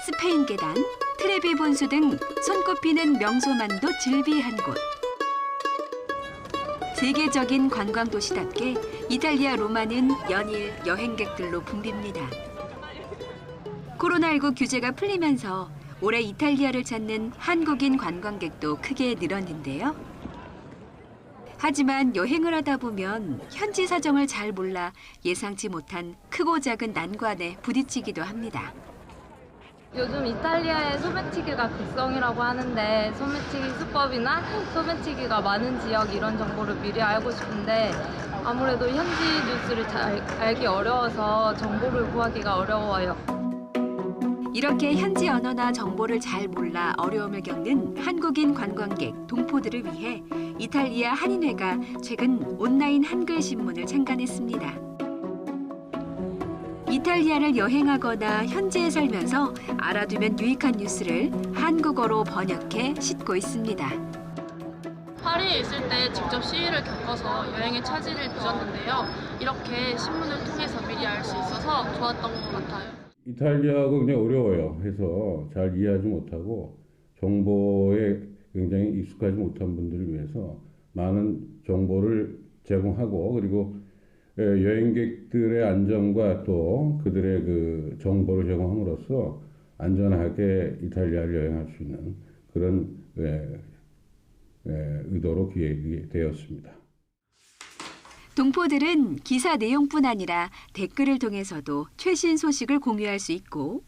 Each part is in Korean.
스페인 계단, 트레비 분수 등 손꼽히는 명소만도 즐비한 곳. 세계적인 관광 도시답게 이탈리아 로마는 연일 여행객들로 붐빕니다. 코로나19 규제가 풀리면서 올해 이탈리아를 찾는 한국인 관광객도 크게 늘었는데요. 하지만 여행을 하다 보면 현지 사정을 잘 몰라 예상치 못한 크고 작은 난관에 부딪히기도 합니다. 요즘 이탈리아의 소매치기가 극성이라고 하는데 소매치기 수법이나 소매치기가 많은 지역 이런 정보를 미리 알고 싶은데 아무래도 현지 뉴스를 잘 알기 어려워서 정보를 구하기가 어려워요. 이렇게 현지 언어나 정보를 잘 몰라 어려움을 겪는 한국인 관광객, 동포들을 위해 이탈리아 한인회가 최근 온라인 한글 신문을 창간했습니다. 이탈리아를 여행하거나 현지에 살면서 알아두면 유익한 뉴스를 한국어로 번역해 싣고 있습니다. 파리에 있을 때 직접 시위를 겪어서 여행의 차질을 빚었는데요. 이렇게 신문을 통해서 미리 알 수 있어서 좋았던 것 같아요. 이탈리아가 굉장히 어려워요. 해서 잘 이해하지 못하고 정보에 굉장히 익숙하지 못한 분들을 위해서 많은 정보를 제공하고 그리고 여행객들의 안전과 또 그들의 그 정보를 제공함으로써 안전하게 이탈리아를 여행할 수 있는 그런 의도로 기획이 되었습니다. 동포들은 기사 내용뿐 아니라 댓글을 통해서도 최신 소식을 공유할 수 있고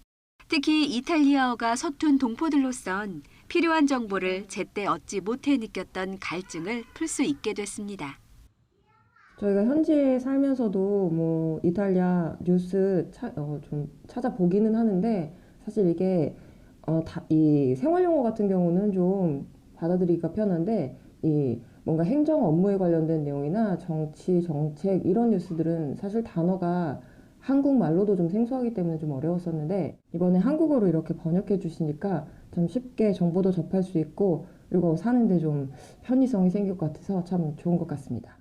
특히 이탈리아어가 서툰 동포들로선 필요한 정보를 제때 얻지 못해 느꼈던 갈증을 풀 수 있게 됐습니다. 저희가 현지에 살면서도 뭐 이탈리아 뉴스 좀 찾아보기는 하는데 사실 이게 이 생활 용어 같은 경우는 좀 받아들이기가 편한데 이 뭔가 행정 업무에 관련된 내용이나 정치, 정책 이런 뉴스들은 사실 단어가 한국말로도 좀 생소하기 때문에 좀 어려웠었는데 이번에 한국어로 이렇게 번역해 주시니까 좀 쉽게 정보도 접할 수 있고 그리고 사는데 좀 편의성이 생길 것 같아서 참 좋은 것 같습니다.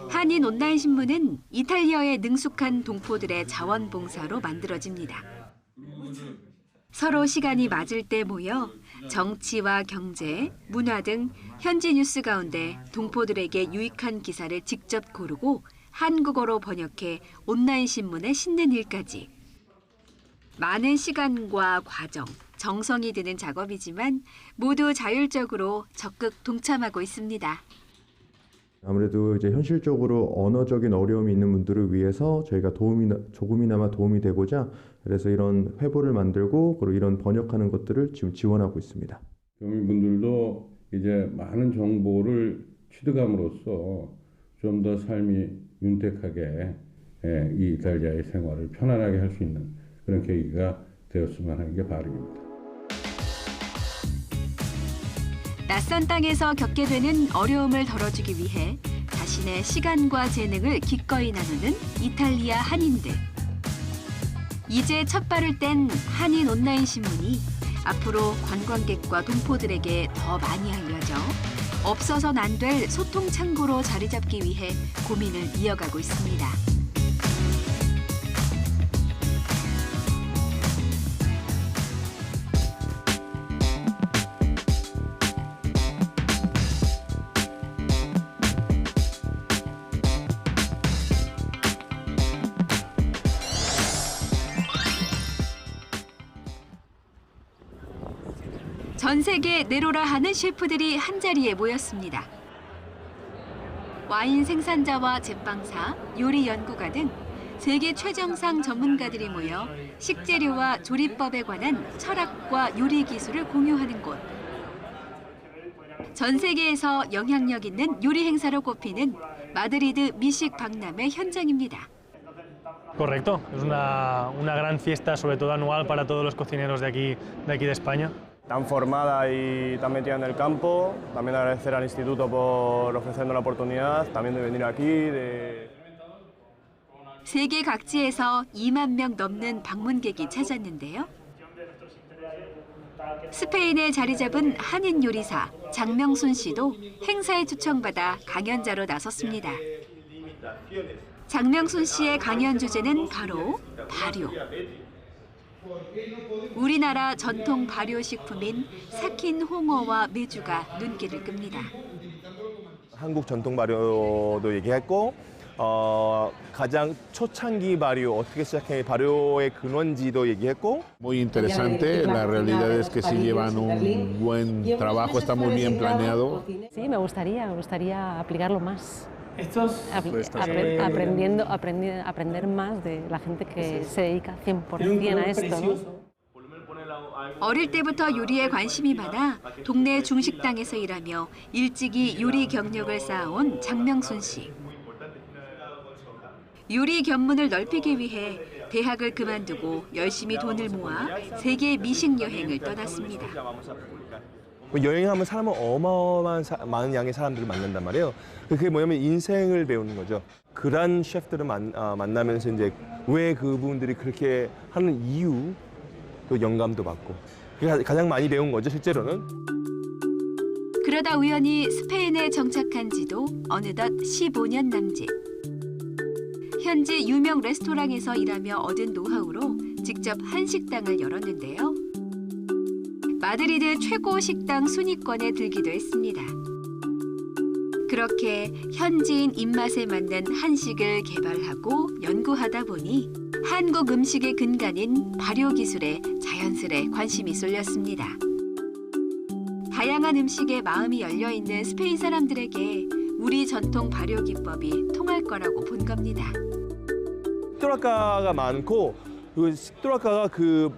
한인 온라인 신문은 이탈리아에 능숙한 동포들의 자원봉사로 만들어집니다. 서로 시간이 맞을 때 모여 정치와 경제, 문화 등 현지 뉴스 가운데 동포들에게 유익한 기사를 직접 고르고 한국어로 번역해 온라인 신문에 싣는 일까지. 많은 시간과 과정, 정성이 드는 작업이지만 모두 자율적으로 적극 동참하고 있습니다. 아무래도 이제 현실적으로 언어적인 어려움이 있는 분들을 위해서 저희가 조금이나마 도움이 되고자 그래서 이런 회보를 만들고 그리고 이런 번역하는 것들을 지금 지원하고 있습니다. 교민분들도 이제 많은 정보를 취득함으로써 좀 더 삶이 윤택하게 이 이탈리아의 생활을 편안하게 할 수 있는 그런 계기가 되었으면 하는 게 바람입니다. 낯선 땅에서 겪게 되는 어려움을 덜어주기 위해 자신의 시간과 재능을 기꺼이 나누는 이탈리아 한인들. 이제 첫 발을 뗀 한인 온라인 신문이 앞으로 관광객과 동포들에게 더 많이 알려져 없어서는 안 될 소통 창구로 자리 잡기 위해 고민을 이어가고 있습니다. 전 세계 내로라 하는 셰프들이 한자리에 모였습니다. 와인 생산자와 제빵사, 요리 연구가 등 세계 최정상 전문가들이 모여 식재료와 조리법에 관한 철학과 요리 기술을 공유하는 곳. 전 세계에서 영향력 있는 요리 행사로 꼽히는 마드리드 미식 박람회 현장입니다. Correcto, es una gran fiesta, sobre todo anual para todos los cocineros de aquí de España. Tan formada y tan metida en el campo, también agradecer al instituto por ofrecernos la oportunidad, también de venir aquí. 세계 각지에서 2만 명 넘는 방문객이 찾았는데요. 스페인에 자리 잡은 한인 요리사 장명순 씨도 행사에 초청받아 강연자로 나섰습니다. 장명순 씨의 강연 주제는 바로 발효. 우리나라 전통 발효식품인 삭힌 홍어와 메주가 눈길을 끕니다. 한국 전통 발효도 얘기했고 가장 초창기 발효 어떻게 시작해 발효의 근원지도 얘기했고 Muy interesante, la realidad es que si llevan un buen trabajo, está muy bien planeado. Sí, me gustaría aplicarlo más. Aprender más de la gente que se dedica 100% a esto, ¿no? 어릴 때부터 요리에 관심이 많아 동네 중식당에서 일하며 일찍이 요리 경력을 쌓아온 장명순 씨. 요리 견문을 넓히기 위해 대학을 그만두고 열심히 돈을 모아 세계 미식 여행을 떠났습니다. 여행하면 사람은 어마어마한 많은 양의 사람들을 만난단 말이에요. 그게 뭐냐면 인생을 배우는 거죠. 그런 셰프들을 만나면서 이제 왜 그분들이 그렇게 하는 이유 또 영감도 받고 그게 가장 많이 배운 거죠 실제로는. 그러다 우연히 스페인에 정착한 지도 어느덧 15년 남짓. 현지 유명 레스토랑에서 일하며 얻은 노하우로 직접 한식당을 열었는데요. 마드리드 최고 식당 순위권에 들기도 했습니다. 그렇게 현지인 입맛에 맞는 한식을 개발하고 연구하다 보니 한국 음식의 근간인 발효 기술에 자연스레 관심이 쏠렸습니다. 다양한 음식에 마음이 열려 있는 스페인 사람들에게 우리 전통 발효 기법이 통할 거라고 본 겁니다. 식도락가가 많고 그 식도락가가 그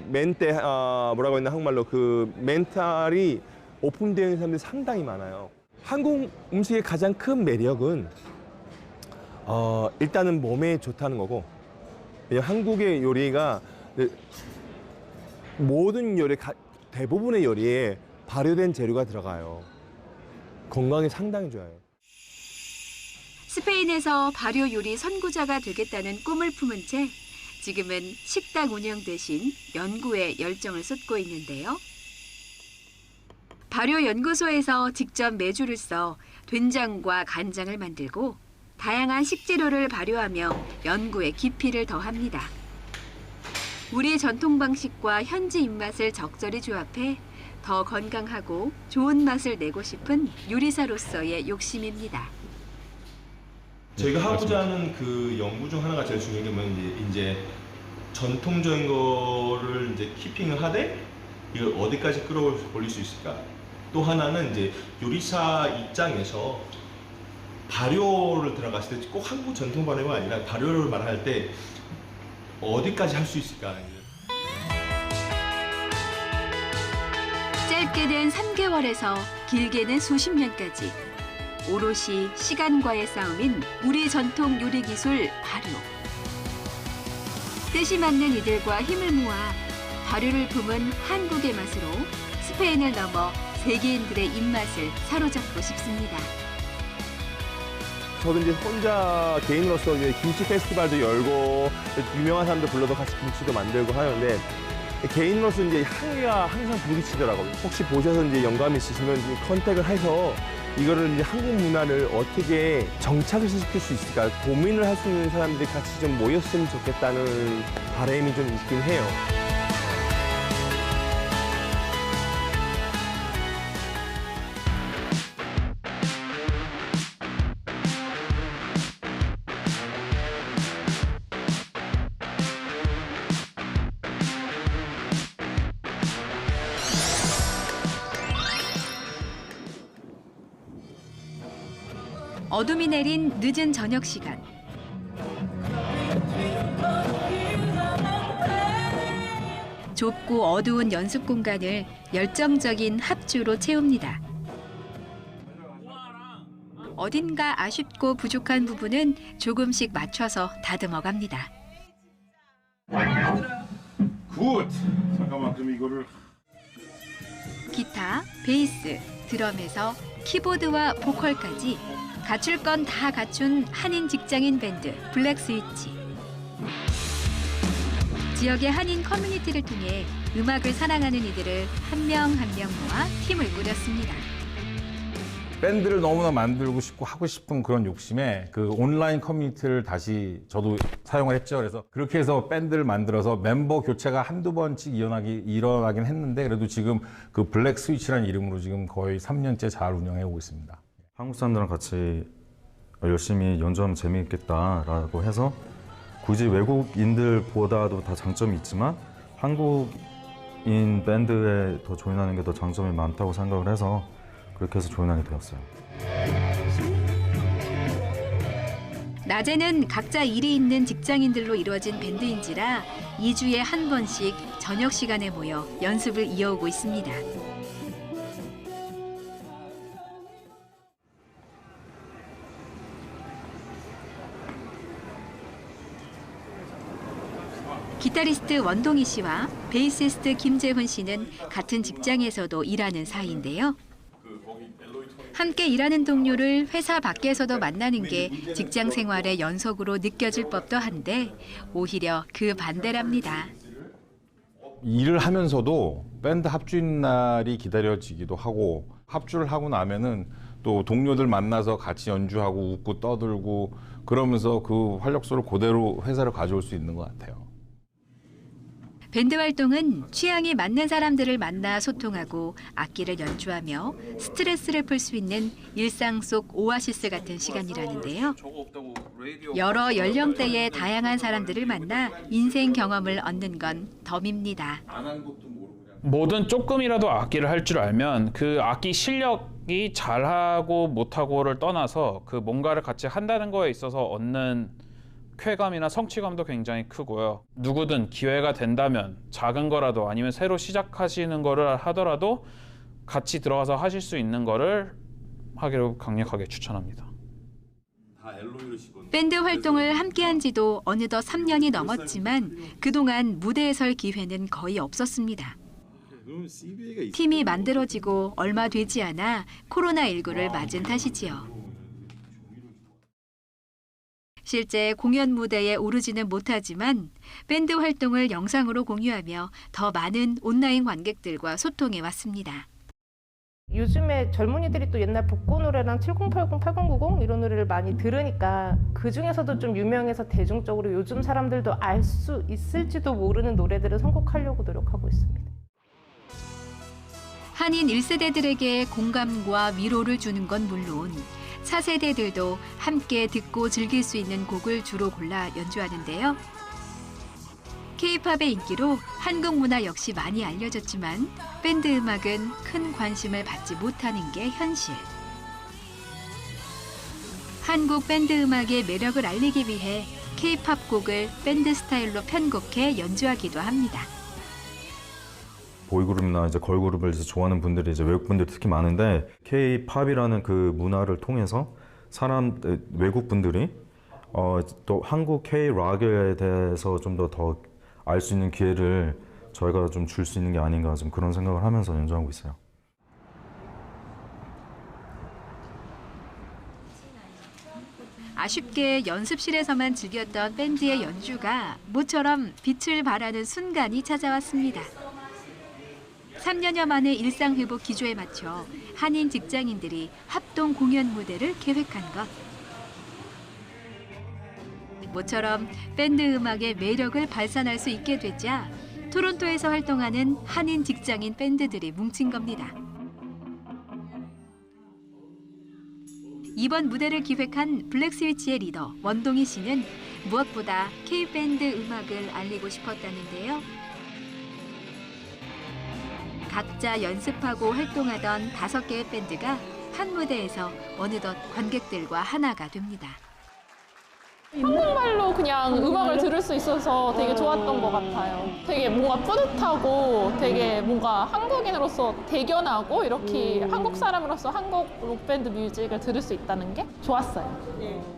멘테 뭐라고 했나 한국말로 그 멘탈이 오픈되어 있는 사람들이 상당히 많아요. 한국 음식의 가장 큰 매력은 일단은 몸에 좋다는 거고 한국의 요리가 모든 요리 대부분의 요리에 발효된 재료가 들어가요. 건강에 상당히 좋아요. 스페인에서 발효 요리 선구자가 되겠다는 꿈을 품은 채 지금은 식당 운영 대신 연구에 열정을 쏟고 있는데요. 발효 연구소에서 직접 메주를 써 된장과 간장을 만들고 다양한 식재료를 발효하며 연구에 깊이를 더합니다. 우리 전통 방식과 현지 입맛을 적절히 조합해 더 건강하고 좋은 맛을 내고 싶은 요리사로서의 욕심입니다. 저희가 하고자 하는 그 연구 중 하나가 제일 중요한 게 뭐냐면 이제 전통적인 거를 이제 키핑을 하되 이걸 어디까지 끌어올릴 수 있을까? 또 하나는 이제 요리사 입장에서 발효를 들어갔을 때 꼭 한국 전통 발효가 아니라 발효를 말할 때 어디까지 할 수 있을까? 짧게는 3개월에서 길게는 수십 년까지 오롯이 시간과의 싸움인 우리 전통 요리 기술 발효. 뜻이 맞는 이들과 힘을 모아 발효를 품은 한국의 맛으로 스페인을 넘어 세계인들의 입맛을 사로잡고 싶습니다. 저도 이제 혼자 개인으로서 이제 김치 페스티벌도 열고 유명한 사람들 불러서 같이 김치도 만들고 하는데 개인으로서 이제 향기가 항상 부딪히더라고요. 혹시 보셔서 이제 영감이 있으시면 컨택을 해서 이거를 이제 한국 문화를 어떻게 정착을 시킬 수 있을까 고민을 할 수 있는 사람들이 같이 좀 모였으면 좋겠다는 바람이 좀 있긴 해요. 어둠이 내린 늦은 저녁 시간. 좁고 어두운 연습 공간을 열정적인 합주로 채웁니다. 어딘가 아쉽고 부족한 부분은 조금씩 맞춰서 다듬어갑니다. 굿! 잠깐만, 그럼 이거를 기타, 베이스, 드럼에서 키보드와 보컬까지 갖출 건 다 갖춘 한인 직장인 밴드 블랙 스위치. 지역의 한인 커뮤니티를 통해 음악을 사랑하는 이들을 한 명 한 명 모아 팀을 꾸렸습니다. 밴드를 너무나 만들고 싶고 하고 싶은 그런 욕심에 그 온라인 커뮤니티를 다시 저도 사용을 했죠. 그래서 그렇게 해서 밴드를 만들어서 멤버 교체가 한두 번씩 일어나긴 했는데 그래도 지금 그 블랙 스위치라는 이름으로 지금 거의 3년째 잘 운영해 오고 있습니다. 한국 사람들랑 같이 열심히 연주하면 재미있겠다라고 해서 굳이 외국인들보다도 다 장점이 있지만 한국인 밴드에 더 조인하는 게 더 장점이 많다고 생각을 해서 그렇게 해서 조인하게 되었어요. 낮에는 각자 일이 있는 직장인들로 이루어진 밴드인지라 2주에 한 번씩 저녁 시간에 모여 연습을 이어오고 있습니다. 기타리스트 원동희 씨와 베이시스트 김재훈 씨는 같은 직장에서도 일하는 사이인데요. 함께 일하는 동료를 회사 밖에서도 만나는 게 직장 생활의 연속으로 느껴질 법도 한데 오히려 그 반대랍니다. 일을 하면서도 밴드 합주인 날이 기다려지기도 하고 합주를 하고 나면은 또 동료들 만나서 같이 연주하고 웃고 떠들고 그러면서 그 활력소를 그대로 회사로 가져올 수 있는 것 같아요. 밴드 활동은 취향이 맞는 사람들을 만나 소통하고 악기를 연주하며 스트레스를 풀 수 있는 일상 속 오아시스 같은 시간이라는데요. 여러 연령대의 다양한 사람들을 만나 인생 경험을 얻는 건 덤입니다. 뭐든 조금이라도 악기를 할 줄 알면 그 악기 실력이 잘하고 못하고를 떠나서 그 뭔가를 같이 한다는 거에 있어서 얻는 쾌감이나 성취감도 굉장히 크고요. 누구든 기회가 된다면 작은 거라도 아니면 새로 시작하시는 거를 하더라도 같이 들어가서 하실 수 있는 거를 하기로 강력하게 추천합니다. 밴드 활동을 함께한 지도 어느덧 3년이 넘었지만 그동안 무대에 설 기회는 거의 없었습니다. 팀이 만들어지고 얼마 되지 않아 코로나19를 맞은 탓이지요. 실제 공연 무대에 오르지는 못하지만 밴드 활동을 영상으로 공유하며 더 많은 온라인 관객들과 소통해 왔습니다. 요즘에 젊은이들이 또 옛날 복고 노래랑 7080, 8090 이런 노래를 많이 들으니까 그중에서도 좀 유명해서 대중적으로 요즘 사람들도 알 수 있을지도 모르는 노래들을 선곡하려고 노력하고 있습니다. 한인 1세대들에게 공감과 위로를 주는 건 물론 차세대들도 함께 듣고 즐길 수 있는 곡을 주로 골라 연주하는데요. K-팝의 인기로 한국 문화 역시 많이 알려졌지만 밴드 음악은 큰 관심을 받지 못하는 게 현실. 한국 밴드 음악의 매력을 알리기 위해 K-팝 곡을 밴드 스타일로 편곡해 연주하기도 합니다. 보이그룹이나 이제 걸그룹을 이제 좋아하는 분들이 이제 외국 분들이 특히 많은데 K-팝이라는 그 문화를 통해서 외국 분들이 또 한국 K-락에 대해서 좀 더 알 수 있는 기회를 저희가 좀 줄 수 있는 게 아닌가 좀 그런 생각을 하면서 연주하고 있어요. 아쉽게 연습실에서만 즐겼던 밴드의 연주가 모처럼 빛을 발하는 순간이 찾아왔습니다. 3년여 만에 일상 회복 기조에 맞춰 한인 직장인들이 합동 공연 무대를 계획한 것. 모처럼 밴드 음악의 매력을 발산할 수 있게 되자 토론토에서 활동하는 한인 직장인 밴드들이 뭉친 겁니다. 이번 무대를 기획한 블랙스위치의 리더 원동희 씨는 무엇보다 K-밴드 음악을 알리고 싶었다는데요. 각자 연습하고 활동하던 5개의 밴드가 한 무대에서 어느덧 관객들과 하나가 됩니다. 한국말로 그냥 음악을 들을 수 있어서 되게 좋았던 것 같아요. 되게 뭔가 뿌듯하고 되게 뭔가 한국인으로서 대견하고 이렇게 한국 사람으로서 한국 록밴드 뮤직을 들을 수 있다는 게 좋았어요.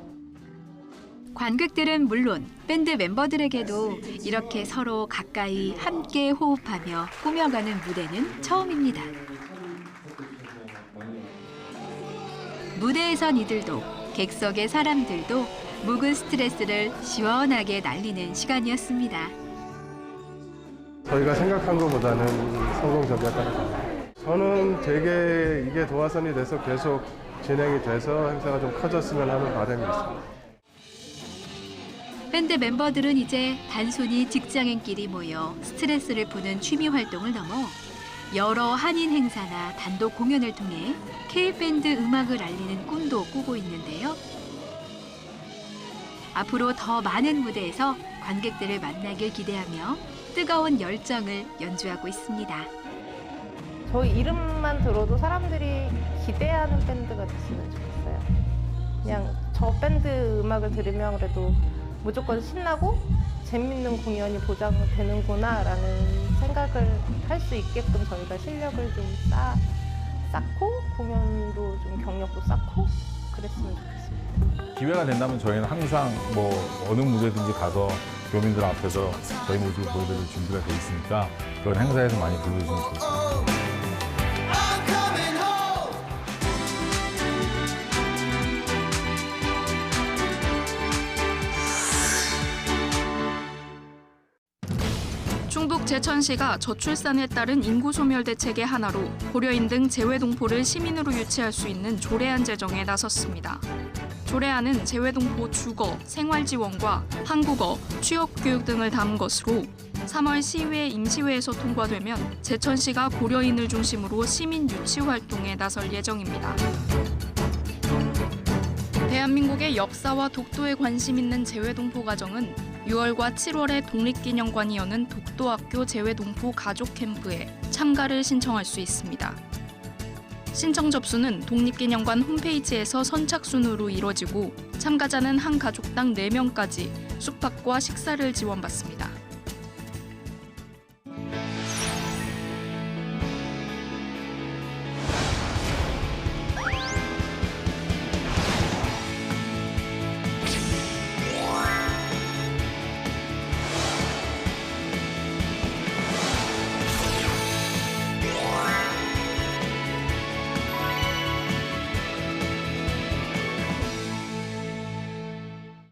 관객들은 물론 밴드 멤버들에게도 이렇게 서로 가까이 함께 호흡하며 꾸며가는 무대는 처음입니다. 무대에선 이들도 객석의 사람들도 묵은 스트레스를 시원하게 날리는 시간이었습니다. 저희가 생각한 것보다는 성공적이었다고 생각합니다. 저는 되게 이게 도화선이 돼서 계속 진행이 돼서 행사가 좀 커졌으면 하는 바람이 있습니다. 밴드 멤버들은 이제 단순히 직장인끼리 모여 스트레스를 푸는 취미 활동을 넘어 여러 한인 행사나 단독 공연을 통해 K-밴드 음악을 알리는 꿈도 꾸고 있는데요. 앞으로 더 많은 무대에서 관객들을 만나길 기대하며 뜨거운 열정을 연주하고 있습니다. 저희 이름만 들어도 사람들이 기대하는 밴드가 됐으면 좋겠어요. 그냥 저 밴드 음악을 들으면 그래도 무조건 신나고 재밌는 공연이 보장되는구나라는 생각을 할 수 있게끔 저희가 실력을 좀 쌓고 공연도 좀 경력도 쌓고 그랬으면 좋겠습니다. 기회가 된다면 저희는 항상 뭐 어느 무대든지 가서 교민들 앞에서 저희 모습을 보여드릴 준비가 돼 있으니까 그런 행사에서 많이 불러주시면 좋겠습니다. 충북 제천시가 저출산에 따른 인구 소멸 대책의 하나로 고려인 등 재외동포를 시민으로 유치할 수 있는 조례안 제정에 나섰습니다. 조례안은 재외동포 주거, 생활 지원과 한국어, 취업 교육 등을 담은 것으로 3월 시의회 임시회에서 통과되면 제천시가 고려인을 중심으로 시민 유치 활동에 나설 예정입니다. 대한민국의 역사와 독도에 관심 있는 재외동포 가정은 6월과 7월에 독립기념관이 여는 독도학교 재외동포 가족 캠프에 참가를 신청할 수 있습니다. 신청 접수는 독립기념관 홈페이지에서 선착순으로 이뤄지고 참가자는 한 가족당 4명까지 숙박과 식사를 지원받습니다.